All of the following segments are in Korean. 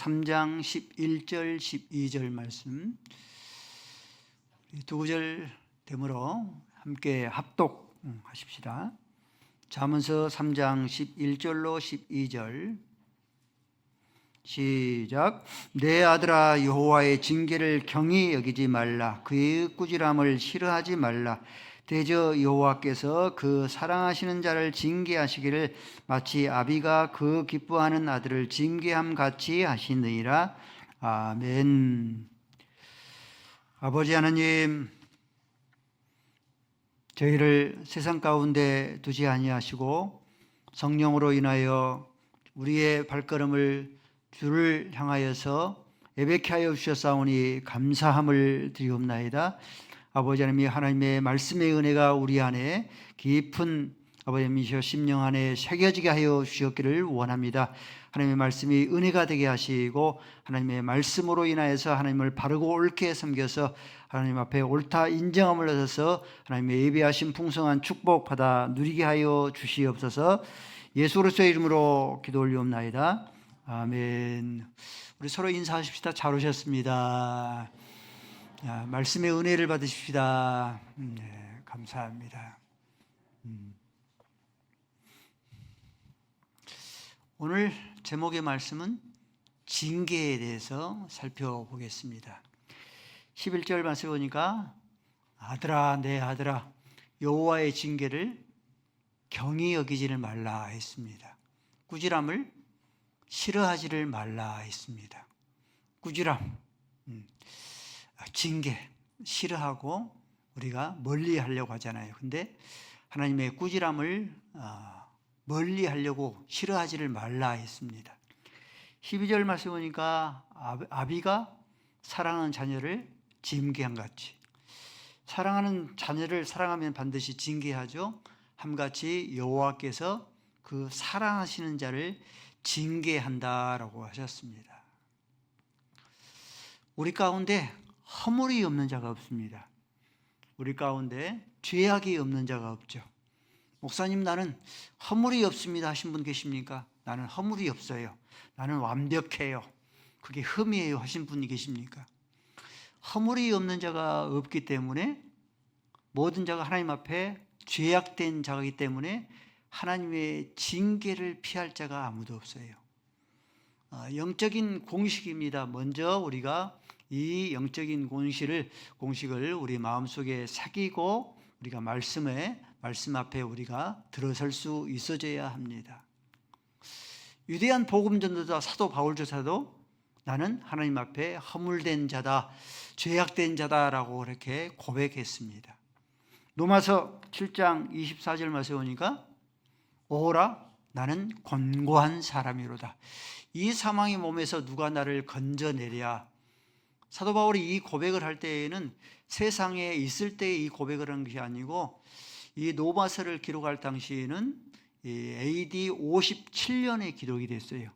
3장 11절 12절 말씀 두 구절 되므로 함께 합독하십시다. 잠언서 3장 11절로 12절 시작. 내 아들아, 여호와의 징계를 경히 여기지 말라. 그의 꾸지람을 싫어하지 말라. 대저 여호와께서 그 사랑하시는 자를 징계하시기를 마치 아비가 그 기뻐하는 아들을 징계함 같이 하시느니라. 아멘. 아버지 하나님, 저희를 세상 가운데 두지 아니하시고 성령으로 인하여 우리의 발걸음을 주를 향하여서 예배케 하여 주셨사오니 감사함을 드리옵나이다. 아버지 하나님, 하나님의 말씀의 은혜가 우리 안에 깊은 아버지님이시여 심령 안에 새겨지게 하여 주셨기를 원합니다. 하나님의 말씀이 은혜가 되게 하시고 하나님의 말씀으로 인하여서 하나님을 바르고 옳게 섬겨서 하나님 앞에 옳다 인정함을 얻어서 하나님의 예비하신 풍성한 축복 받아 누리게 하여 주시옵소서. 예수 그리스도의 이름으로 기도 올리옵나이다. 아멘. 우리 서로 인사하십시다. 잘 오셨습니다. 말씀의 은혜를 받으십시다. 네, 감사합니다. 오늘 제목의 말씀은 징계에 대해서 살펴보겠습니다. 11절 말씀 보니까 아들아, 내 아들아, 여호와의 징계를 경히 여기지를 말라 했습니다. 꾸지람을 싫어하지를 말라 했습니다. 꾸지람, 징계, 싫어하고 우리가 멀리 하려고 하잖아요. 근데 하나님의 꾸지람을 멀리 하려고 싫어하지를 말라 했습니다. 12절 말씀 보니까 아비가 사랑하는 자녀를 징계한 같이, 사랑하는 자녀를 사랑하면 반드시 징계하죠. 함같이 여호와께서 그 사랑하시는 자를 징계한다라고 하셨습니다. 우리 가운데 허물이 없는 자가 없습니다. 우리 가운데 죄악이 없는 자가 없죠. 목사님, 나는 허물이 없습니다 하신 분 계십니까? 나는 허물이 없어요, 나는 완벽해요, 그게 흠이에요 하신 분이 계십니까? 허물이 없는 자가 없기 때문에 모든 자가 하나님 앞에 죄악된 자이기 때문에 하나님의 징계를 피할 자가 아무도 없어요. 영적인 공식입니다. 먼저 우리가 이 영적인 공식을 우리 마음속에 새기고 우리가 말씀 앞에 우리가 들어설 수 있어져야 합니다. 위대한 복음 전도자 사도 바울조차도 나는 하나님 앞에 허물된 자다, 죄악된 자다라고 그렇게 고백했습니다. 로마서 7장 24절 말씀에 보니까 오라, 나는 곤고한 사람이로다. 이 사망의 몸에서 누가 나를 건져내랴. 사도 바울이 이 고백을 할 때에는 세상에 있을 때 이 고백을 한 것이 아니고 이 로마서를 기록할 당시에는 AD 57년에 기록이 됐어요.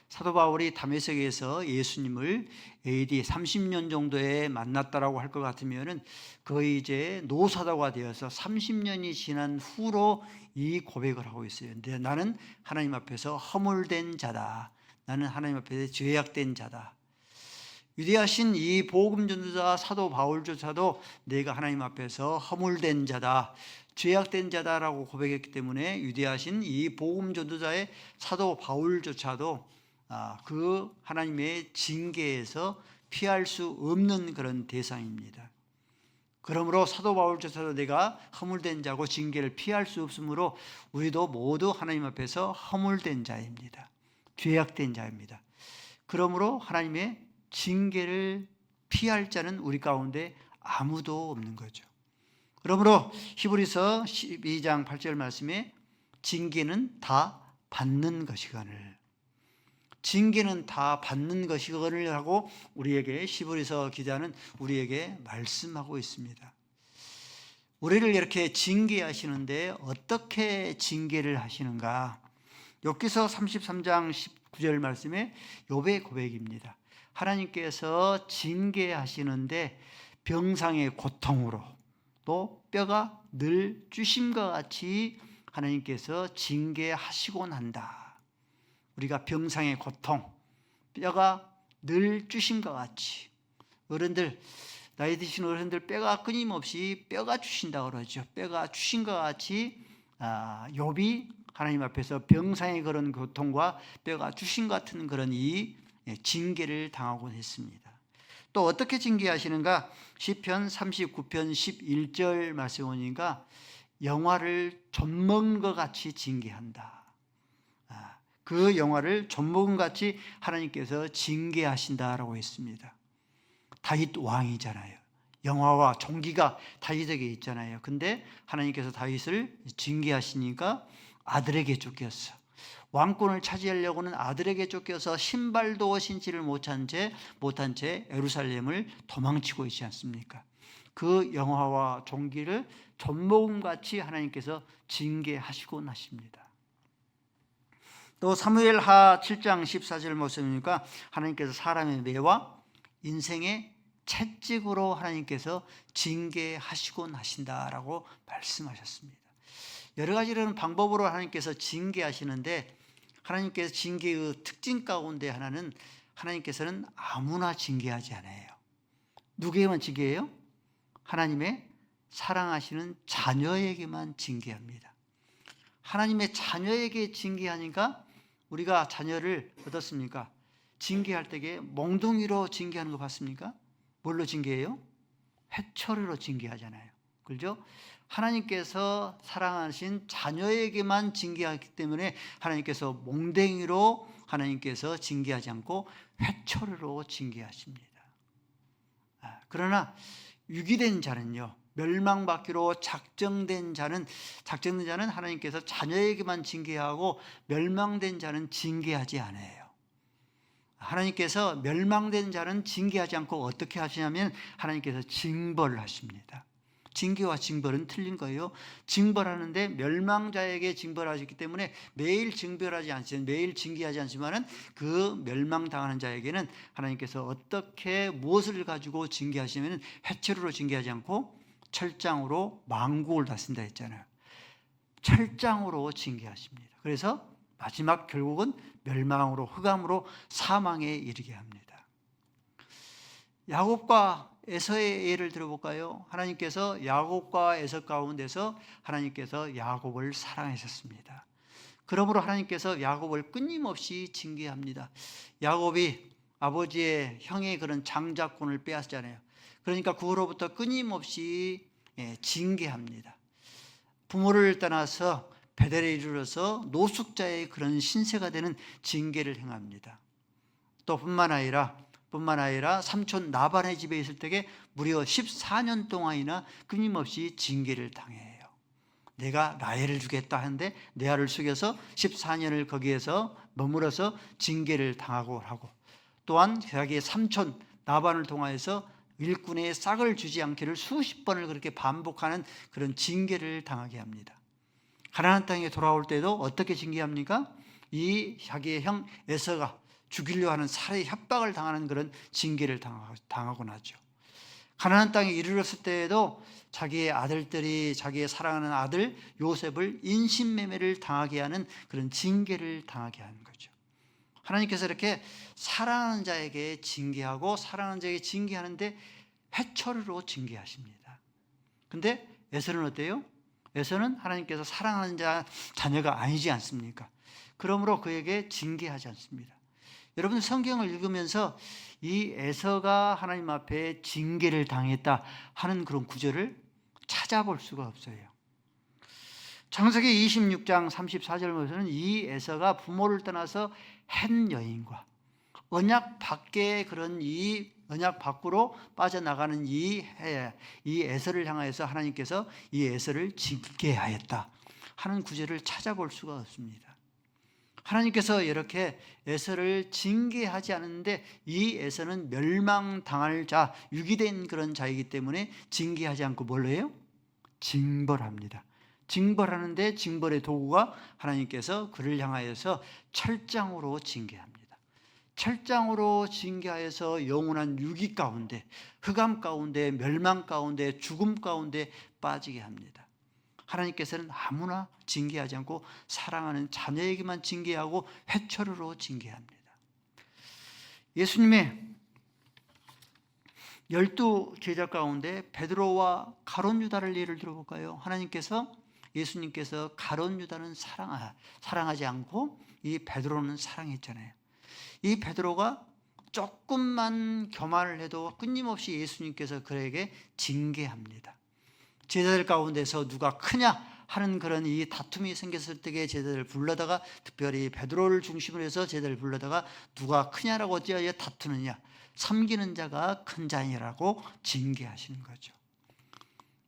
사도 바울이 다메섹에서 예수님을 AD 30년 정도에 만났다라고 할 것 같으면은 거의 이제 노사도가 되어서 30년이 지난 후로 이 고백을 하고 있어요. 근데 나는 하나님 앞에서 허물된 자다. 나는 하나님 앞에서 죄악된 자다. 위대하신 이 복음 전도자 사도 바울조차도 내가 하나님 앞에서 허물된 자다, 죄악된 자다라고 고백했기 때문에 위대하신 이 복음 전도자의 사도 바울조차도 그 하나님의 징계에서 피할 수 없는 그런 대상입니다. 그러므로 사도 바울조차도 내가 허물된 자고 징계를 피할 수 없으므로 우리도 모두 하나님 앞에서 허물된 자입니다. 죄악된 자입니다. 그러므로 하나님의 징계를 피할 자는 우리 가운데 아무도 없는 거죠. 그러므로 히브리서 12장 8절 말씀에 징계는 다 받는 것이거늘, 징계는 다 받는 것이거늘 하고 우리에게 히브리서 기자는 우리에게 말씀하고 있습니다. 우리를 이렇게 징계하시는데 어떻게 징계를 하시는가? 욥기서 33장 19절 말씀에 욥의 고백입니다. 하나님께서 징계하시는데 병상의 고통으로 또 뼈가 늘 쭈심과 같이 하나님께서 징계하시곤 한다. 우리가 병상의 고통, 뼈가 늘 주심과 같이. 어른들, 나이 드신 어른들 뼈가 끊임없이 뼈가 주신다고 그러죠. 뼈가 주신과 같이 욥이 하나님 앞에서 병상의 그런 고통과 뼈가 주신 같은 그런 이 징계를 당하곤 했습니다. 또 어떻게 징계하시는가? 시편 39편 11절 말씀 보니까 영화를 젖먹은 것 같이 징계한다. 그 영화를 젖먹은 것 같이 하나님께서 징계하신다라고 했습니다. 다윗 왕이잖아요. 영화와 종기가 다윗에게 있잖아요. 근데 하나님께서 다윗을 징계하시니까 아들에게 쫓겼어. 왕권을 차지하려고는 아들에게 쫓겨서 신발도 신지를 못한 채 예루살렘을 도망치고 있지 않습니까? 그 영화와 종기를 젖먹음같이 하나님께서 징계하시곤 하십니다. 또 사무엘하 7장 14절 말씀이니까 하나님께서 사람의 매와 인생의 채찍으로 하나님께서 징계하시곤 하신다라고 말씀하셨습니다. 여러 가지로는 방법으로 하나님께서 징계하시는데 하나님께서 징계의 특징 가운데 하나는 하나님께서는 아무나 징계하지 않아요. 누구에게만 징계해요? 하나님의 사랑하시는 자녀에게만 징계합니다. 하나님의 자녀에게 징계하니까 우리가 자녀를 어떻습니까? 징계할 때에 몽둥이로 징계하는 거 봤습니까? 뭘로 징계해요? 회초리로 징계하잖아요. 그렇죠? 하나님께서 사랑하신 자녀에게만 징계하기 때문에 하나님께서 몽둥이로 하나님께서 징계하지 않고 회초리로 징계하십니다. 그러나 유기된 자는요, 멸망받기로 작정된 자는 하나님께서 자녀에게만 징계하고 멸망된 자는 징계하지 않아요. 하나님께서 멸망된 자는 징계하지 않고 어떻게 하시냐면 하나님께서 징벌을 하십니다. 징계와 징벌은 틀린 거예요. 징벌하는데 멸망자에게 징벌하셨기 때문에 매일 징계하지 않지만은 그 멸망당하는 자에게는 하나님께서 어떻게 무엇을 가지고 징계하시냐면 회초리로 징계하지 않고 철장으로 망국을 다신다 했잖아요. 철장으로 징계하십니다. 그래서 마지막 결국은 멸망으로, 흑암으로, 사망에 이르게 합니다. 야곱과 에서의 예를 들어볼까요? 하나님께서 야곱과 에서 가운데서 하나님께서 야곱을 사랑하셨습니다. 그러므로 하나님께서 야곱을 끊임없이 징계합니다. 야곱이 아버지의 형의 그런 장자권을 빼앗잖아요. 그러니까 그로부터 끊임없이 징계합니다. 부모를 떠나서 베델에 이르러서 노숙자의 그런 신세가 되는 징계를 행합니다. 또 뿐만 아니라 삼촌 나반의 집에 있을 때에 무려 14년 동안이나 끊임없이 징계를 당해요. 내가 라헬을 주겠다 하는데 레아를 속여서 14년을 거기에서 머물어서 징계를 당하고 하고, 또한 자기의 삼촌 나반을 통하여서 일꾼의 싹을 주지 않기를 수십 번을 그렇게 반복하는 그런 징계를 당하게 합니다. 가나안 땅에 돌아올 때도 어떻게 징계합니까? 이 자기의 형 에서가 죽이려 하는 살해 협박을 당하는 그런 징계를 당하곤 하죠. 가나안 땅에 이르렀을 때에도 자기의 아들들이 자기의 사랑하는 아들 요셉을 인신매매를 당하게 하는 그런 징계를 당하게 하는 거죠. 하나님께서 이렇게 사랑하는 자에게 징계하고 사랑하는 자에게 징계하는데 회초리로 징계하십니다. 근데 에서는 어때요? 에서는 하나님께서 사랑하는 자녀가 아니지 않습니까? 그러므로 그에게 징계하지 않습니다. 여러분 성경을 읽으면서 이 에서가 하나님 앞에 징계를 당했다 하는 그런 구절을 찾아볼 수가 없어요. 창세기 26장 34절에서는 이 에서가 부모를 떠나서 한 여인과 언약 밖에 그런 이 언약 밖으로 빠져나가는 이 에서를 향하여서 하나님께서 이 에서를 징계하였다 하는 구절을 찾아볼 수가 없습니다. 하나님께서 이렇게 에서를 징계하지 않았는데 이 에서는 멸망당할 자, 유기된 그런 자이기 때문에 징계하지 않고 뭘 해요? 징벌합니다. 징벌하는데 징벌의 도구가 하나님께서 그를 향하여서 철장으로 징계합니다. 철장으로 징계하여서 영원한 유기 가운데, 흑암 가운데, 멸망 가운데, 죽음 가운데 빠지게 합니다. 하나님께서는 아무나 징계하지 않고 사랑하는 자녀에게만 징계하고 회초리로 징계합니다. 예수님의 12 제자 가운데 베드로와 가룟 유다를 예를 들어볼까요? 예수님께서 가룟 유다는 사랑하지 않고 이 베드로는 사랑했잖아요. 이 베드로가 조금만 교만을 해도 끊임없이 예수님께서 그에게 징계합니다. 제자들 가운데서 누가 크냐 하는 그런 이 다툼이 생겼을 때에 제자들을 불러다가, 특별히 베드로를 중심으로 해서 제자들을 불러다가 누가 크냐라고 어찌하여 다투느냐, 섬기는 자가 큰 자니라고 징계하시는 거죠.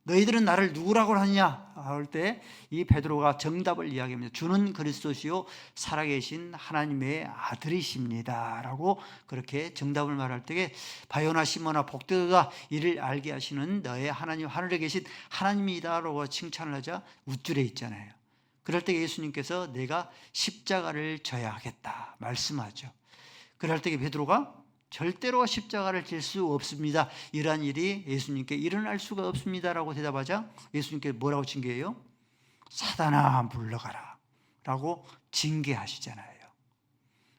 너희들은 나를 누구라고 하느냐 할 때 이 베드로가 정답을 이야기합니다. 주는 그리스도시요 살아계신 하나님의 아들이십니다 라고 그렇게 정답을 말할 때에, 바요나 시모나 복되도다, 이를 알게 하시는 너의 하나님, 하늘에 계신 하나님이다 라고 칭찬을 하자 우쭐해 있잖아요. 그럴 때 예수님께서 내가 십자가를 져야 하겠다 말씀하죠. 그럴 때 베드로가 절대로 십자가를 질 수 없습니다, 이러한 일이 예수님께 일어날 수가 없습니다 라고 대답하자 예수님께 뭐라고 징계해요? 사단아 물러가라 라고 징계하시잖아요.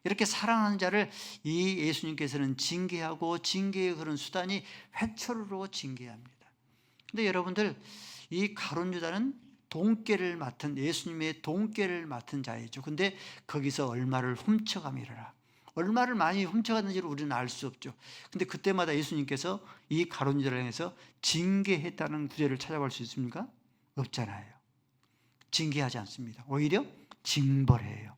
이렇게 사랑하는 자를 이 예수님께서는 징계하고, 징계의 그런 수단이 회초리로 징계합니다. 근데 여러분들, 이 가룟 유다는 돈깨를 맡은, 예수님의 돈깨를 맡은 자이죠. 근데 거기서 얼마를 훔쳐가미라, 얼마를 많이 훔쳐갔는지를 우리는 알 수 없죠. 근데 그때마다 예수님께서 이 가룟 유다를 향해서 징계했다는 구절을 찾아볼 수 있습니까? 없잖아요. 징계하지 않습니다. 오히려 징벌해요.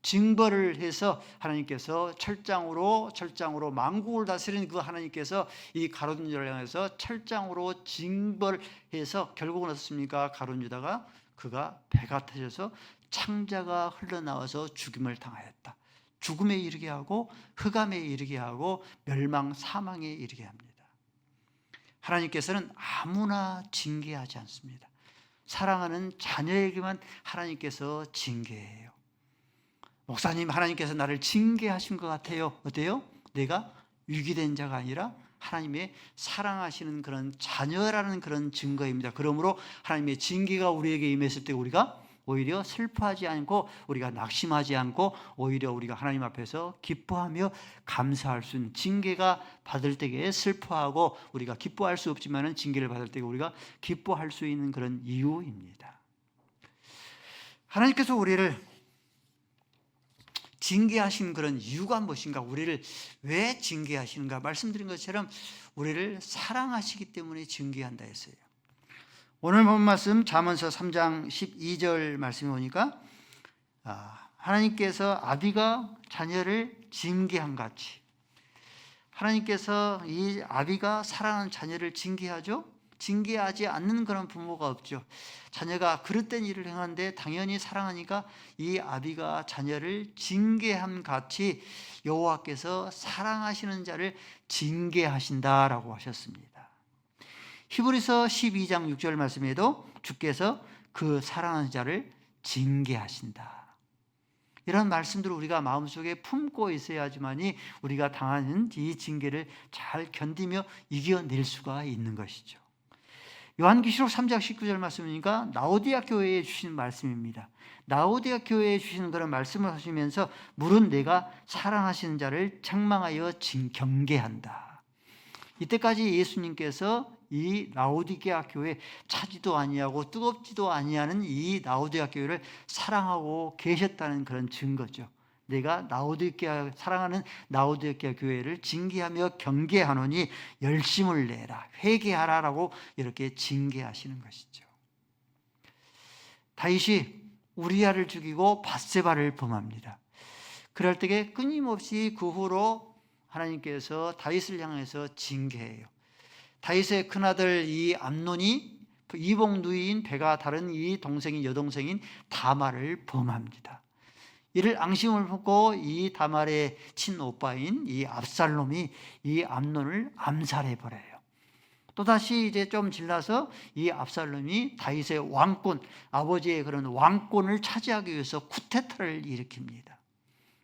징벌을 해서 하나님께서 철장으로 만국을 다스리는 그 하나님께서 이 가룟 유다를 향해서 철장으로 징벌해서 결국은 어떻습니까? 가룟 유다가 그가 배가 터져서 창자가 흘러나와서 죽임을 당하였다. 죽음에 이르게 하고 흑암에 이르게 하고 멸망 사망에 이르게 합니다. 하나님께서는 아무나 징계하지 않습니다. 사랑하는 자녀에게만 하나님께서 징계해요. 목사님, 하나님께서 나를 징계하신 것 같아요. 어때요? 내가 위기된 자가 아니라 하나님의 사랑하시는 그런 자녀라는 그런 증거입니다. 그러므로 하나님의 징계가 우리에게 임했을 때 우리가 오히려 슬퍼하지 않고, 우리가 낙심하지 않고, 오히려 우리가 하나님 앞에서 기뻐하며 감사할 수 있는, 징계가 받을 때에 슬퍼하고 우리가 기뻐할 수 없지만 징계를 받을 때에 우리가 기뻐할 수 있는 그런 이유입니다. 하나님께서 우리를 징계하신 그런 이유가 무엇인가, 우리를 왜 징계하시는가, 말씀드린 것처럼 우리를 사랑하시기 때문에 징계한다 했어요. 오늘 본 말씀 잠언서 3장 12절 말씀에 보니까 하나님께서 아비가 자녀를 징계한 같이, 하나님께서 이 아비가 사랑하는 자녀를 징계하죠. 징계하지 않는 그런 부모가 없죠. 자녀가 그릇된 일을 행하는데 당연히 사랑하니까 이 아비가 자녀를 징계함 같이 여호와께서 사랑하시는 자를 징계하신다라고 하셨습니다. 히브리서 12장 6절 말씀에도 주께서 그 사랑하는 자를 징계하신다, 이런 말씀들을 우리가 마음속에 품고 있어야지만이 우리가 당하는 이 징계를 잘 견디며 이겨낼 수가 있는 것이죠. 요한계시록 3장 19절 말씀이니까 라오디아 교회에 주신 말씀입니다. 라오디아 교회에 주시는 그런 말씀을 하시면서 물은 내가 사랑하시는 자를 책망하여 경계한다. 이때까지 예수님께서 이 라오디게아 교회 차지도 아니하고 뜨겁지도 아니하는 이 라오디게아 교회를 사랑하고 계셨다는 그런 증거죠. 내가 사랑하는 라오디게아 교회를 징계하며 경계하노니 열심을 내라, 회개하라라고 이렇게 징계하시는 것이죠. 다윗이 우리아를 죽이고 밧세바를 범합니다. 그럴 때에 끊임없이 그 후로 하나님께서 다윗을 향해서 징계해요. 다윗의 큰아들 이 암논이 이복 누이인 배가 다른 이 여동생인 다말을 범합니다. 이를 앙심을 품고 이 다말의 친오빠인 이 압살롬이 이 암논을 암살해 버려요. 또다시 이제 좀 질러서 이 압살롬이 다윗의 왕권, 아버지의 그런 왕권을 차지하기 위해서 쿠데타를 일으킵니다.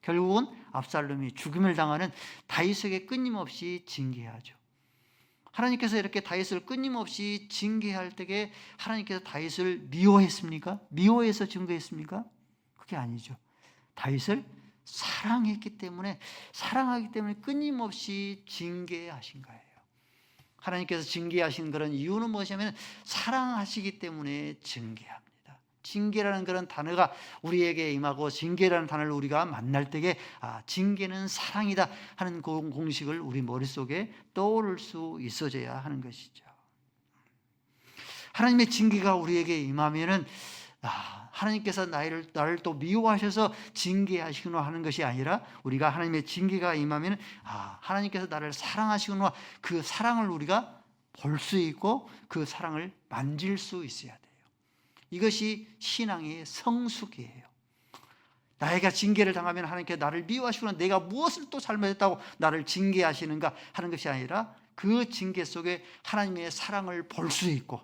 결국은 압살롬이 죽임을 당하는 다윗에게 끊임없이 징계하죠. 하나님께서 이렇게 다윗을 끊임없이 징계할 때에 하나님께서 다윗을 미워했습니까? 미워해서 징계했습니까? 그게 아니죠. 다윗을 사랑하기 때문에 끊임없이 징계하신 거예요. 하나님께서 징계하신 그런 이유는 무엇이냐면 사랑하시기 때문에 징계합니다. 징계라는 그런 단어가 우리에게 임하고 징계라는 단어를 우리가 만날 때에 징계는 사랑이다 하는 공식을 우리 머릿속에 떠오를 수 있어져야 하는 것이죠. 하나님의 징계가 우리에게 임하면은 하나님께서 나를 또 미워하셔서 징계하시구나 하는 것이 아니라 우리가 하나님의 징계가 임하면 하나님께서 나를 사랑하시구나, 그 사랑을 우리가 볼 수 있고 그 사랑을 만질 수 있어야 돼요. 이것이 신앙의 성숙이에요. 나에게 징계를 당하면 하나님께서 나를 미워하시구나, 내가 무엇을 또 잘못했다고 나를 징계하시는가 하는 것이 아니라 그 징계 속에 하나님의 사랑을 볼 수 있고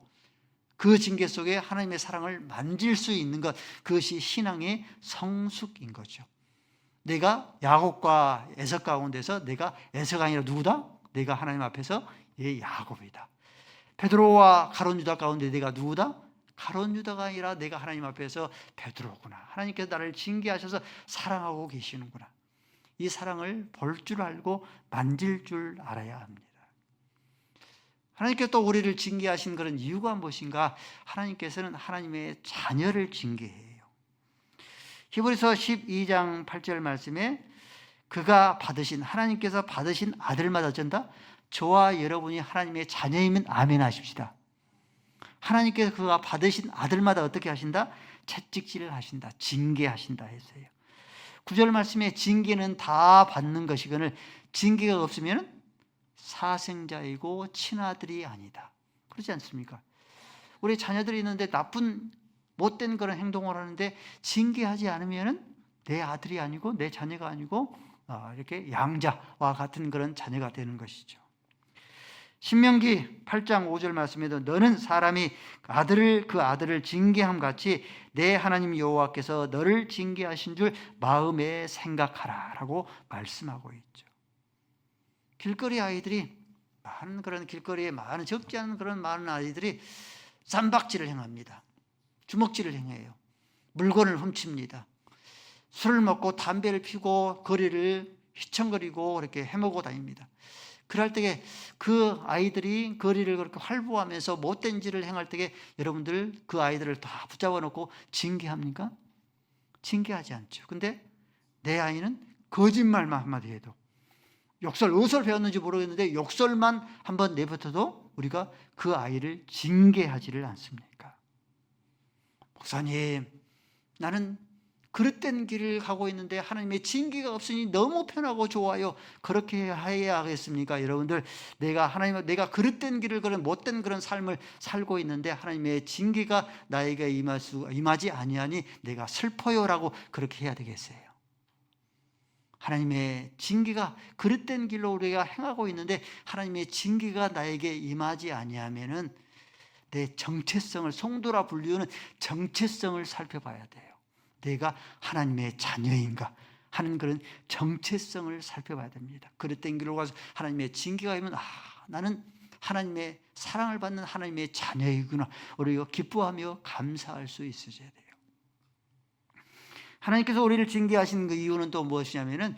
그 징계 속에 하나님의 사랑을 만질 수 있는 것, 그것이 신앙의 성숙인 거죠. 내가 야곱과 에서 가운데서 내가 에서가 아니라 누구다? 내가 하나님 앞에서 야곱이다. 베드로와 가룟 유다 가운데 내가 누구다? 가룟 유다가 아니라 내가 하나님 앞에서 베드로구나. 하나님께서 나를 징계하셔서 사랑하고 계시는구나. 이 사랑을 볼 줄 알고 만질 줄 알아야 합니다. 하나님께서 또 우리를 징계하신 그런 이유가 무엇인가? 하나님께서는 하나님의 자녀를 징계해요. 히브리서 12장 8절 말씀에 그가 받으신, 하나님께서 받으신 아들마다 어쩐다? 저와 여러분이 하나님의 자녀이면 아멘 하십시다. 하나님께서 그가 받으신 아들마다 어떻게 하신다? 채찍질을 하신다, 징계하신다 했어요. 9절 말씀에 징계는 다 받는 것이거늘 징계가 없으면 사생자이고 친아들이 아니다. 그렇지 않습니까? 우리 자녀들이 있는데 나쁜 못된 그런 행동을 하는데 징계하지 않으면 내 아들이 아니고 내 자녀가 아니고 이렇게 양자와 같은 그런 자녀가 되는 것이죠. 신명기 8장 5절 말씀에도 너는 사람이 그 아들을 징계함 같이 내 하나님 여호와께서 너를 징계하신 줄 마음에 생각하라 라고 말씀하고 있죠. 길거리 아이들이 많은 그런 길거리에 많은 적지 않은 그런 많은 아이들이 쌈박질을 행합니다. 주먹질을 행해요. 물건을 훔칩니다. 술을 먹고 담배를 피우고 거리를 휘청거리고 이렇게 헤매고 다닙니다. 그럴 때에 그 아이들이 거리를 그렇게 활보하면서 못된 짓을 행할 때에 여러분들 그 아이들을 다 붙잡아 놓고 징계합니까? 징계하지 않죠. 근데 내 아이는 거짓말만 한마디 해도, 욕설 어디서 배웠는지 모르겠는데 욕설만 한번 내뱉어도 우리가 그 아이를 징계하지를 않습니까? 목사님, 나는 그릇된 길을 가고 있는데 하나님의 징계가 없으니 너무 편하고 좋아요. 그렇게 해야 하겠습니까? 여러분들, 내가 그릇된 길을 걸은 못된 그런 삶을 살고 있는데 하나님의 징계가 나에게 임하지 아니하니 내가 슬퍼요라고 그렇게 해야 되겠어요? 하나님의 징계가 그릇된 길로 우리가 행하고 있는데 하나님의 징계가 나에게 임하지 아니하면은 내 정체성을, 송도라 불리우는 정체성을 살펴봐야 돼요. 내가 하나님의 자녀인가 하는 그런 정체성을 살펴봐야 됩니다. 그릇된 길로 가서 하나님의 징계가 임하면 나는 하나님의 사랑을 받는 하나님의 자녀이구나, 우리가 기뻐하며 감사할 수 있어야 돼요. 하나님께서 우리를 징계하신 그 이유는 또 무엇이냐면은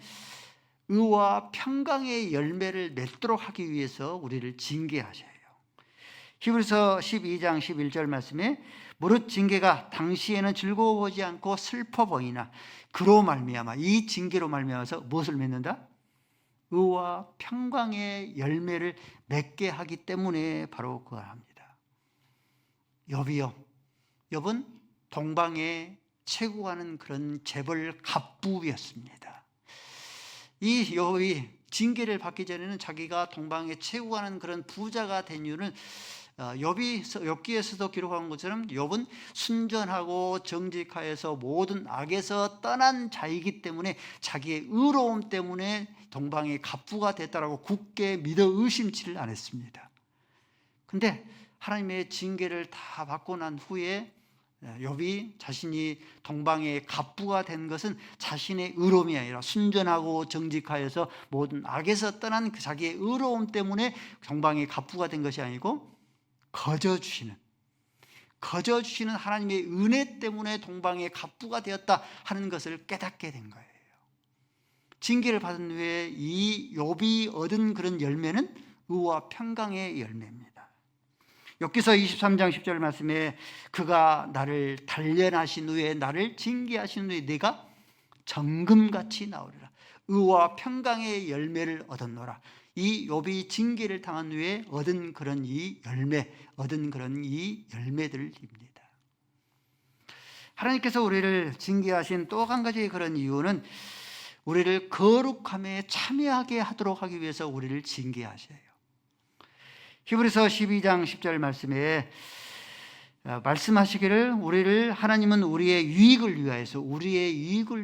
의와 평강의 열매를 맺도록 하기 위해서 우리를 징계하셔요. 히브리서 12장 11절 말씀에 무릇 징계가 당시에는 즐거워 보지 않고 슬퍼 보이나 그로 말미암아, 이 징계로 말미암아서 무엇을 맺는다? 의와 평강의 열매를 맺게 하기 때문에 바로 그걸 합니다. 욥이요, 욥은 동방에 채굴하는 그런 재벌 갑부였습니다. 이 욥이 징계를 받기 전에는 자기가 동방에 채굴하는 그런 부자가 된 이유는 욥기에서도 기록한 것처럼 욥은 순전하고 정직하여서 모든 악에서 떠난 자이기 때문에 자기의 의로움 때문에 동방의 갑부가 됐다라고 굳게 믿어 의심치를 않았습니다. 그런데 하나님의 징계를 다 받고 난 후에 욥이 자신이 동방의 갑부가 된 것은 자신의 의로움이 아니라 순전하고 정직하여서 모든 악에서 떠난 자기의 의로움 때문에 동방의 갑부가 된 것이 아니고 거저주시는 하나님의 은혜 때문에 동방의 갑부가 되었다 하는 것을 깨닫게 된 거예요. 징계를 받은 후에 이 욥이 얻은 그런 열매는 의와 평강의 열매입니다. 욥기서 23장 10절 말씀에 그가 나를 단련하신 후에 나를 징계하신 후에 내가 정금같이 나오리라. 의와 평강의 열매를 얻었노라. 이 욥이 징계를 당한 후에 얻은 그런 이 열매, 얻은 그런 이 열매들입니다. 하나님께서 우리를 징계하신 또 한 가지의 그런 이유는 우리를 거룩함에 참여하게 하도록 하기 위해서 우리를 징계하셔요. 히브리서 12장 10절 말씀에 말씀하시기를 하나님은 우리의 유익을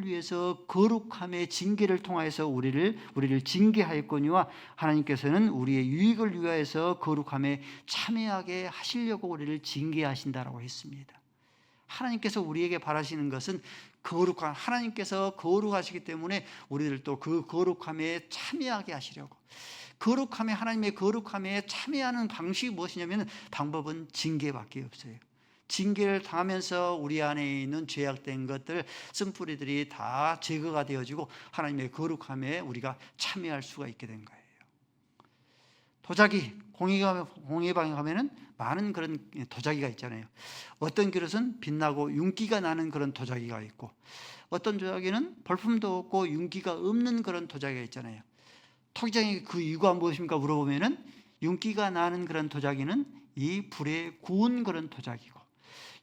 위해서 거룩함의 징계를 통하여서 우리를 징계하였거니와 하나님께서는 우리의 유익을 위하여서 거룩함에 참여하게 하시려고 우리를 징계하신다라고 했습니다. 하나님께서 우리에게 바라시는 것은 거룩한, 하나님께서 거룩하시기 때문에 우리들도 그 거룩함에 참여하게 하시려고, 하나님의 거룩함에 참여하는 방식이 무엇이냐면 방법은 징계밖에 없어요. 징계를 당하면서 우리 안에 있는 죄악된 것들, 쓴뿌리들이 다 제거가 되어지고 하나님의 거룩함에 우리가 참여할 수가 있게 된 거예요. 도자기, 공예방에 가면은 많은 그런 도자기가 있잖아요. 어떤 그릇은 빛나고 윤기가 나는 그런 도자기가 있고, 어떤 도자기는 볼품도 없고 윤기가 없는 그런 도자기가 있잖아요. 토기장의 그 이유가 무엇입니까? 물어보면은 윤기가 나는 그런 도자기는 이 불에 구운 그런 도자기고,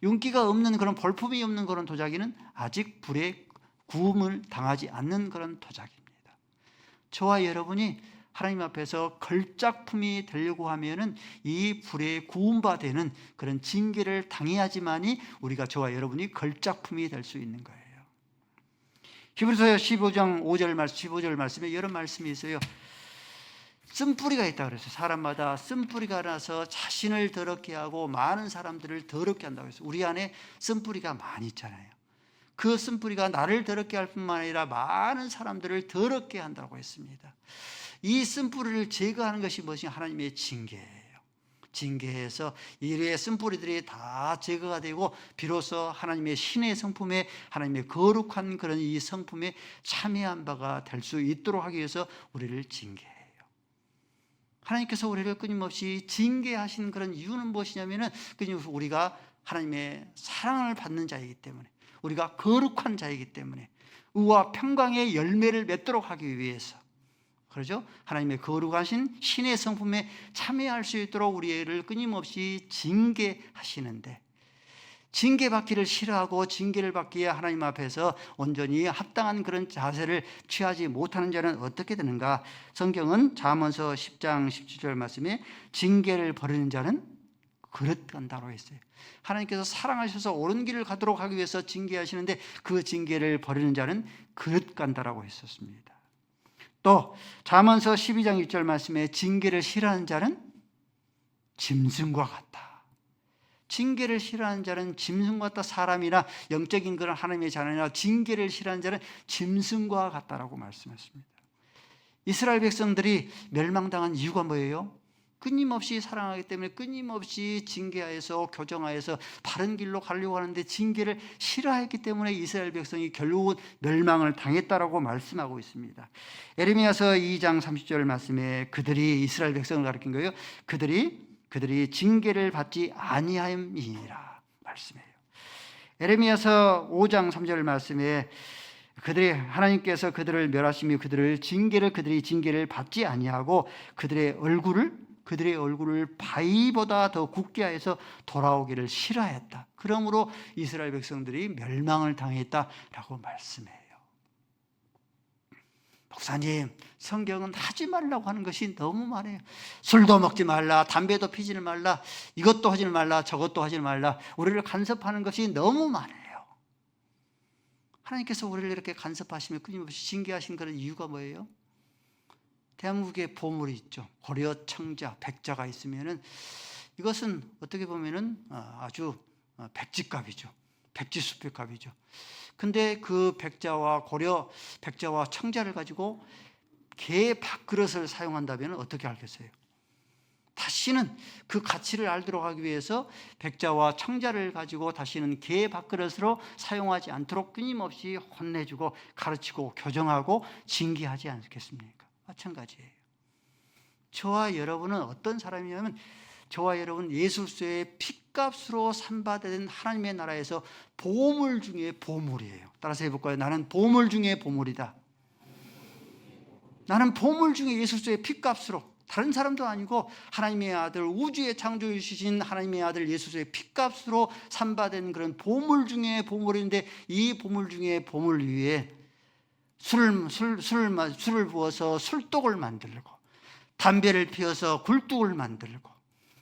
윤기가 없는 그런 볼품이 없는 그런 도자기는 아직 불에 구움을 당하지 않는 그런 도자기입니다. 저와 여러분이 하나님 앞에서 걸작품이 되려고 하면은 이 불에 구운 바 되는 그런 징계를 당해야지만이 우리가, 저와 여러분이 걸작품이 될 수 있는 거예요. 히브리서 15장 15절 말씀에 이런 말씀이 있어요. 쓴뿌리가 있다 그랬어요. 사람마다 쓴뿌리가 나서 자신을 더럽게 하고 많은 사람들을 더럽게 한다고 했어요. 우리 안에 쓴뿌리가 많이 있잖아요. 그 쓴뿌리가 나를 더럽게 할 뿐만 아니라 많은 사람들을 더럽게 한다고 했습니다. 이 쓴뿌리를 제거하는 것이 무엇이? 하나님의 징계예요. 징계해서 이래의 쓴뿌리들이 다 제거가 되고 비로소 하나님의 신의 성품에, 하나님의 거룩한 그런 이 성품에 참여한 바가 될 수 있도록 하기 위해서 우리를 징계해요. 하나님께서 우리를 끊임없이 징계하시는 그런 이유는 무엇이냐면은 끊임없이 우리가 하나님의 사랑을 받는 자이기 때문에, 우리가 거룩한 자이기 때문에, 의와 평강의 열매를 맺도록 하기 위해서, 그렇죠? 하나님의 거룩하신 신의 성품에 참여할 수 있도록 우리를 끊임없이 징계하시는데, 징계받기를 싫어하고 징계를 받기에 하나님 앞에서 온전히 합당한 그런 자세를 취하지 못하는 자는 어떻게 되는가? 성경은 잠언서 10장 17절 말씀에 징계를 버리는 자는 그릇 간다고 했어요. 하나님께서 사랑하셔서 옳은 길을 가도록 하기 위해서 징계하시는데 그 징계를 버리는 자는 그릇 간다라고 했었습니다. 또 잠언서 12장 1절 말씀에 징계를 싫어하는 자는 짐승과 같다. 징계를 싫어하는 자는 짐승과 같다. 사람이나 영적인 그런 하나님의 자녀나 징계를 싫어하는 자는 짐승과 같다라고 말씀했습니다. 이스라엘 백성들이 멸망당한 이유가 뭐예요? 끊임없이 사랑하기 때문에 끊임없이 징계하여서 교정하여서 바른 길로 가려고 하는데 징계를 싫어했기 때문에 이스라엘 백성이 결국은 멸망을 당했다라고 말씀하고 있습니다. 에레미야서 2장 30절 말씀에 그들이, 이스라엘 백성을 가리킨 거예요. 그들이 징계를 받지 아니함이니라 말씀해요. 에레미야서 5장 3절 말씀에 하나님께서 그들을 멸하시며 그들이 징계를 받지 아니하고 그들의 얼굴을 바위보다 더 굵게 하여서 돌아오기를 싫어했다. 그러므로 이스라엘 백성들이 멸망을 당했다라고 말씀해요. 목사님, 성경은 하지 말라고 하는 것이 너무 많아요. 술도 먹지 말라, 담배도 피지 말라, 이것도 하지 말라, 저것도 하지 말라. 우리를 간섭하는 것이 너무 많아요. 하나님께서 우리를 이렇게 간섭하시며 끊임없이 징계하신 그런 이유가 뭐예요? 대한민국에 보물이 있죠. 고려, 청자, 백자가 있으면은 이것은 어떻게 보면은 아주 백지값이죠. 백지수표값이죠. 근데 그 백자와 청자를 가지고 개 밥그릇을 사용한다면 어떻게 하겠어요? 다 다시는 그 가치를 알도록 하기 위해서 백자와 청자를 가지고 다시는 개 밥그릇으로 사용하지 않도록 끊임없이 혼내주고 가르치고 교정하고 징계하지 않겠습니까? 마찬가지예요. 저와 여러분은 어떤 사람이냐면 저와 여러분 예수 그리스도의 핏값으로 산받은 하나님의 나라에서 보물 중에 보물이에요. 따라서 해볼까요? 나는 보물 중에 보물이다. 나는 보물 중에 예수 그리스도의 핏값으로, 다른 사람도 아니고 하나님의 아들, 우주의 창조주신 하나님의 아들 예수 그리스도의 핏값으로 산받은 그런 보물 중에 보물인데, 이 보물 중에 보물 위에 술을 부어서 술독을 만들고 담배를 피워서 굴뚝을 만들고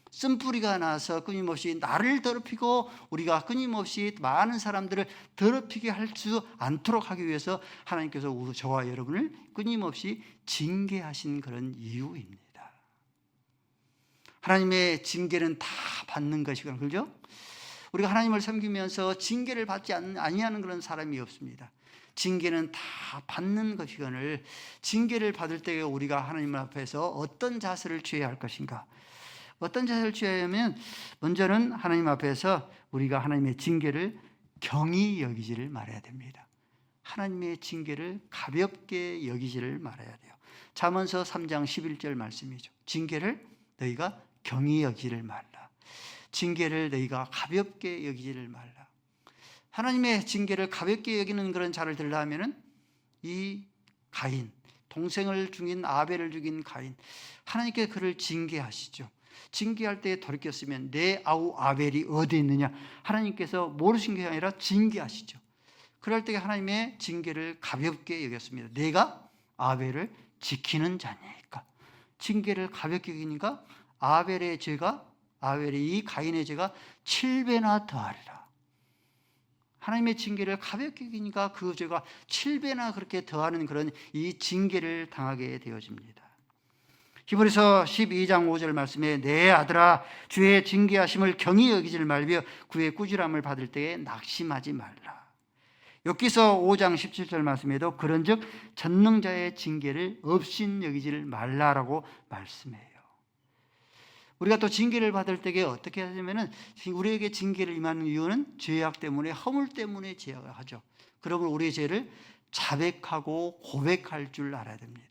쓴뿌리가 나서 끊임없이 나를 더럽히고 우리가 끊임없이 많은 사람들을 더럽히게 할 수 않도록 하기 위해서 하나님께서 저와 여러분을 끊임없이 징계하신 그런 이유입니다. 하나님의 징계는 다 받는 것이거든요. 그렇죠? 우리가 하나님을 섬기면서 징계를 받지 아니하는 그런 사람이 없습니다. 징계는 다 받는 것이거늘 징계를 받을 때 우리가 하나님 앞에서 어떤 자세를 취해야 할 것인가? 어떤 자세를 취해야 하면 먼저는 하나님 앞에서 우리가 하나님의 징계를 경히 여기지를 말아야 됩니다. 하나님의 징계를 가볍게 여기지를 말아야 돼요. 잠언서 3장 11절 말씀이죠. 징계를 너희가 경히 여기지를 말라. 징계를 너희가 가볍게 여기지를 말라. 하나님의 징계를 가볍게 여기는 그런 자를 들려하면은 이 가인, 동생을 죽인 아벨을 죽인 가인, 하나님께 그를 징계하시죠. 징계할 때 돌이켰으면 내 아우 아벨이 어디 있느냐, 하나님께서 모르신 게 아니라 징계하시죠. 그럴 때 하나님의 징계를 가볍게 여겼습니다. 내가 아벨을 지키는 자니까. 징계를 가볍게 여기니까 아벨의 죄가, 아벨의 이 가인의 죄가 7배나 더하리라. 하나님의 징계를 가볍게 여기니까 그 죄가 7배나 그렇게 더하는 그런 이 징계를 당하게 되어집니다. 히브리서 12장 5절 말씀에 내 아들아 주의 징계하심을 경히 여기질 말며 그의 꾸지람을 받을 때에 낙심하지 말라. 욥기서 5장 17절 말씀에도 그런즉 전능자의 징계를 없인 여기지를 말라라고 말씀해요. 우리가 또 징계를 받을 때에 어떻게 하냐면은 우리에게 징계를 임하는 이유는 죄악 때문에, 허물 때문에 죄악을 하죠. 그러면 우리의 죄를 자백하고 고백할 줄 알아야 됩니다.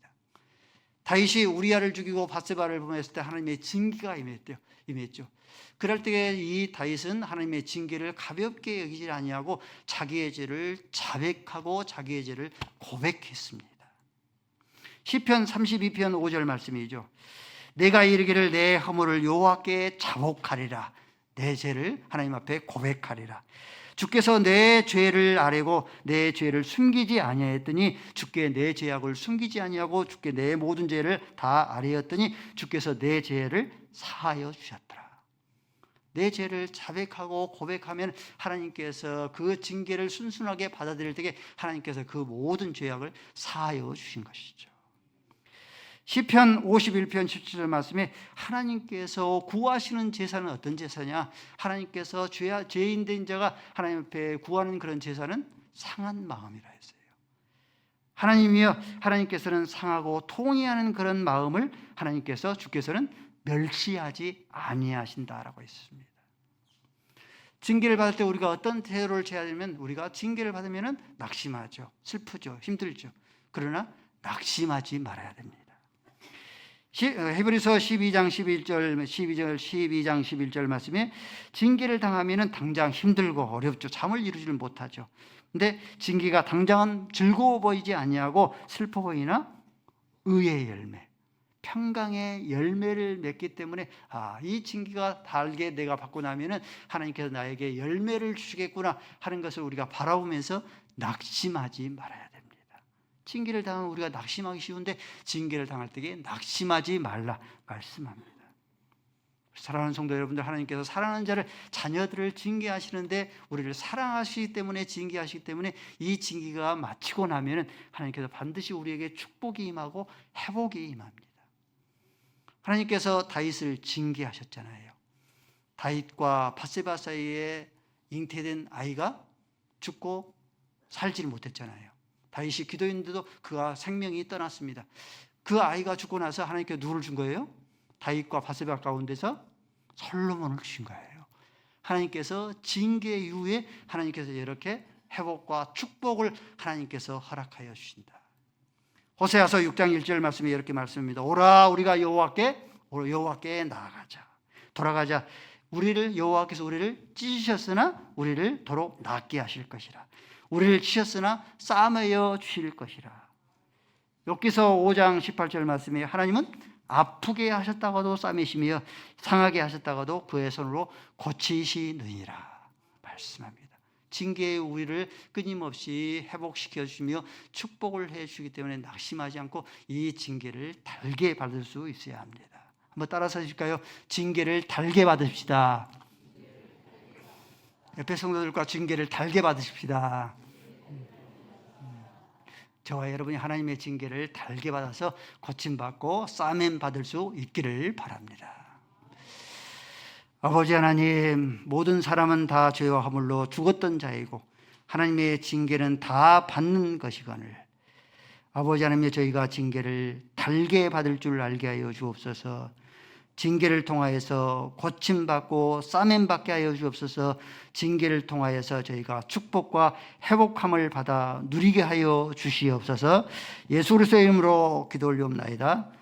다윗이 우리아를 죽이고 밧세바를 범했을 때 하나님의 징계가 임했죠. 그럴 때에 이 다윗은 하나님의 징계를 가볍게 여기지 아니하고 자기의 죄를 자백하고 자기의 죄를 고백했습니다. 시편 32편 5절 말씀이죠. 내가 이르기를 내 허물을 여호와께 자복하리라. 내 죄를 하나님 앞에 고백하리라. 주께서 내 죄를 아뢰고 내 죄를 숨기지 아니하였더니 주께 내 죄악을 숨기지 아니하고 주께 내 모든 죄를 다 아뢰었더니 주께서 내 죄를 사하여 주셨더라. 내 죄를 자백하고 고백하면 하나님께서 그 징계를 순순하게 받아들일 때에 하나님께서 그 모든 죄악을 사하여 주신 것이죠. 시편 51편 17절 말씀에 하나님께서 구하시는 제사는 어떤 제사냐? 하나님께서 죄인된 자가 하나님 앞에 구하는 그런 제사는 상한 마음이라 했어요. 하나님이여, 하나님께서는 상하고 통회하는 그런 마음을 하나님께서, 주께서는 멸시하지 아니하신다라고 했습니다. 징계를 받을 때 우리가 어떤 태도를 취해야 되면, 우리가 징계를 받으면 낙심하죠. 슬프죠. 힘들죠. 그러나 낙심하지 말아야 됩니다. 히브리서 12장 11절 말씀에 징계를 당하면 당장 힘들고 어렵죠. 잠을 이루지를 못하죠. 근데 징계가 당장은 즐거워 보이지 아니하고 슬퍼 보이나 의의 열매, 평강의 열매를 맺기 때문에 이 징계가 달게 내가 받고 나면은 하나님께서 나에게 열매를 주시겠구나 하는 것을 우리가 바라보면서 낙심하지 말아야 됩니다. 징계를 당하면 우리가 낙심하기 쉬운데 징계를 당할 때에 낙심하지 말라 말씀합니다. 사랑하는 성도 여러분들, 하나님께서 사랑하는 자를, 자녀들을 징계하시는데 우리를 사랑하시기 때문에 징계하시기 때문에 이 징계가 마치고 나면 하나님께서 반드시 우리에게 축복이 임하고 회복이 임합니다. 하나님께서 다윗을 징계하셨잖아요. 다윗과 밧세바 사이에 잉태된 아이가 죽고 살지를 못했잖아요. 다윗이 기도했는데도 그가 생명이 떠났습니다. 그 아이가 죽고 나서 하나님께 누구를 준 거예요? 다윗과 바세바 가운데서 솔로몬을 주신 거예요. 하나님께서 징계 이후에 하나님께서 이렇게 회복과 축복을 하나님께서 허락하여 주신다. 호세아서 6장 1절 말씀이 이렇게 말씀입니다. 오라 우리가 여호와께 나아가자. 돌아가자. 여호와께서 우리를 찢으셨으나 우리를 도로 낫게 하실 것이라. 우리를 치셨으나 싸매어 주실 것이라. 욥기서 5장 18절 말씀이 하나님은 아프게 하셨다가도 싸매시며 상하게 하셨다가도 그의 손으로 고치시느니라 말씀합니다. 징계의 우리를 끊임없이 회복시켜 주시며 축복을 해 주시기 때문에 낙심하지 않고 이 징계를 달게 받을 수 있어야 합니다. 한번 따라서 해주실까요? 징계를 달게 받으십시다. 옆에 성도들과 징계를 달게 받으십시다. 저와 여러분이 하나님의 징계를 달게 받아서 고침받고 싸맨 받을 수 있기를 바랍니다. 아버지 하나님, 모든 사람은 다 죄와 허물로 죽었던 자이고 하나님의 징계는 다 받는 것이거늘 아버지 하나님, 저희가 징계를 달게 받을 줄 알게 하여 주옵소서. 징계를 통하여서 고침받고 싸맨받게 하여 주옵소서. 징계를 통하여서 저희가 축복과 회복함을 받아 누리게 하여 주시옵소서. 예수 그리스도의 이름으로 기도 올리옵나이다.